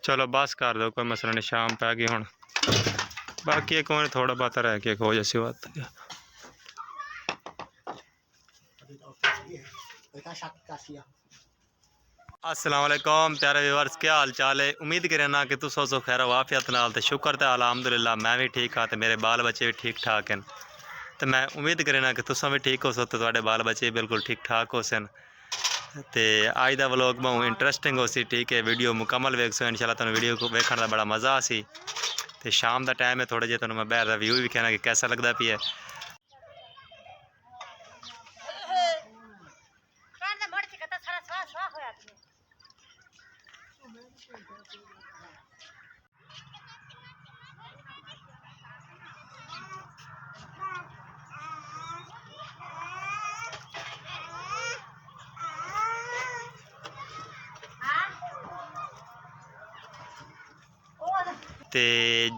चलो बस कर दो, कोई मसला नहीं, शाम पै गई हुण। बाकी एक और थोड़ा बहुत रह के हो जैसी बात। अस्सलाम वालेकुम प्यारे व्यूअर्स, क्या हाल चाल है? उम्मीद करना कि तुम सो खैर वाफियत नाल ते शुक्र ते अलहमदुलिल्लाह मैं भी ठीक हाँ, तो मेरे बाल बच्चे भी ठीक ठाक हैं। तो मैं उम्मीद करना कि तुम भी ठीक हो सो, तो तुहाडे बाल बच्चे बिल्कुल ठीक ठाक हो सन। तो अज का व्लॉग बहुत इंटरस्टिंग हो सी, ठीक है? वीडियो मुकम्मल वेख सो इंशाल्लाह, तुहानू वीडियो को वेखण का बड़ा मज़ा आ सी। तो शाम का टाइम है, थोड़ा जिहा तुहानू मैं बाहर का व्यू भी कहना कि कैसा लगता पी है। तो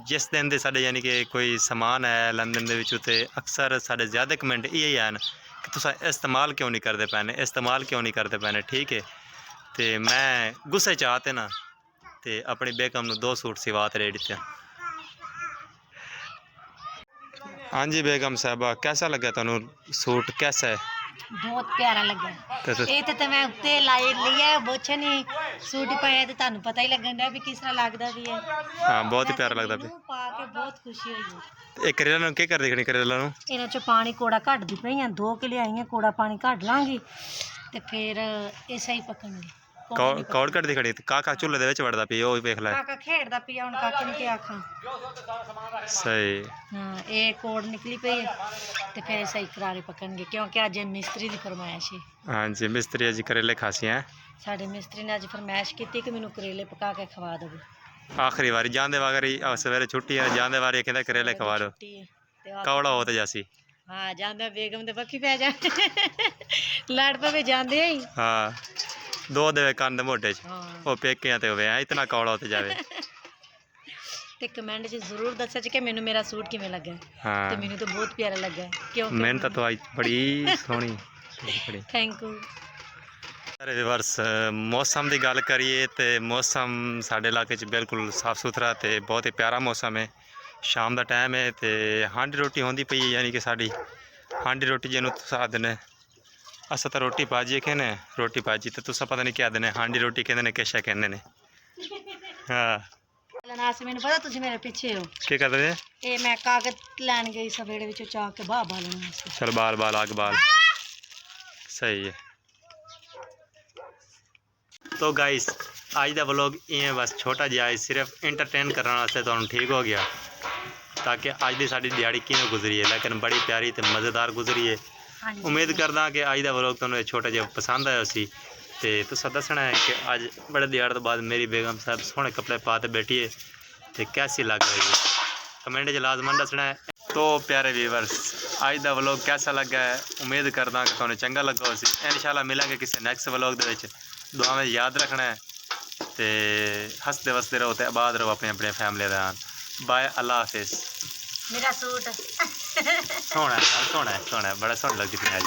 जिस दिन के साढ़े यानी कि कोई समान है लंदन के अक्सर साढ़े ज़्यादा कमेंट यही हैं कि तुस इस्तेमाल क्यों नहीं करते पैने, इस्तेमाल क्यों नहीं करते पैने, ठीक है? तो मैं गुस्से च आते ना तो अपनी बेगम नू 2 सूट सिवा ते दे दिते। हाँ जी बेगम साहबा, कैसा लगा तुहानू सूट, कैसा है? बहुत प्यारा लगा। ये तो मैं उत्ते लाइट लिया बोछे नहीं सूट पाया तो तानू पता ही लगन डा भी किस तरह लगदा भी है। हाँ बहुत ही प्यारा लगता पे। पा के बहुत खुशी हुई। ये करेला नू क्या कर देखनी, करेला नू इन्हां चो पानी कोड़ा कट दी पई हैं, 2 किलो आई हैं, कोड़ा पानी कट लांगी ते फिर ये सही पकणगे। कौड़ कट दी खड़ी काका चूल्हे दे विच वड़दा पई, ओ वेख ले काका खेड़दा पिया, हुण काके ने क्या आखां। सही। हां ये कोड़ निकली पई है ते फिर सही करारे पकणगे, क्योंकि अज मिस्त्री दी फरमाइश है। हाँ जी मिस्त्री अज करेले खासी हैं। साडे मिस्त्री ने अज फरमाइश की कि मैनू करेले पका के खवा दो। आखिरी बारी जांदे वारी सवेरे छुट्टी है, जांदे वारी कहंदा करेले खवा दो, कौड़ा हो तो जासी। हाँ जांदा बेगम दे बखी पै जा लड़ पवे जांदे ही। हाँ 2 देवे कंध मोटे च, ओ पेकियां ते होवे इतना कौड़ा होते जावे। ते कमेंट च जरूर दस्सो कि मैनू मेरा सूट किवें लगा। हाँ ते मैनू तो बहुत प्यारा लगा, क्योंकि मेहनत तो आज बड़ी सोहनी बड़ी। Thank you. अरे व्यूअर्स मौसम की गल करिए तो मौसम साढ़े इलाके बिल्कुल साफ सुथरा तो बहुत ही प्यारा मौसम है। शाम का टाइम है तो हांडी रोटी होंदी पई, यानी कि साड़ी हांडी रोटी जिन्हों तुस आखदे, अस तो रोटी भाजी कहने, रोटी भाजी तो तुस पता नहीं क्या आखदे, हांडी रोटी कहते ने, किश कहते ने। हाँ मैनू पता तुसीं मेरे पीछे हो क्या करते? ये मैं कागज लैन गई सवेरे विचों चाह के बाह बालने। चल बाल बाल आग बाल, सही है। तो गाइस आज का व्लॉग इवें बस छोटा जिहा है, सिर्फ इंटरटेन करने वास्ते तुहानू ठीक हो गया, ताकि अज की साडी दिहाड़ी किवें गुजरी है, लेकिन बड़ी प्यारी तो मज़ेदार गुजरी है। उम्मीद करदा कि अज का व्लॉग तुहानू छोटा जिहा पसंद आया सी। तो तुसा दसना है कि अज बड़े दिहाड़ तो बाद मेरी बेगम साहब सोहने कपड़े पा के बैठी है, तो कैसी लग रही है कमेंट च लाजमन दसना है। तो प्यारे व्यूअर्स अज का व्लॉग कैसा लगा है, उम्मीद करदा कि तुहानू चंगा लगा हो सी। इंशाल्लाह मिलांगे किसी नैक्सट व्लॉग दे विच। दुआ में याद रखना है तो हसते वसते रहो तो आबाद रहो अपनी अपनी फैमिली का। बाय, अल्लाह हाफिज़। मेरा सूट सोहना है, सोहना है, सोहना है, बड़ा सोहना लगती है आज।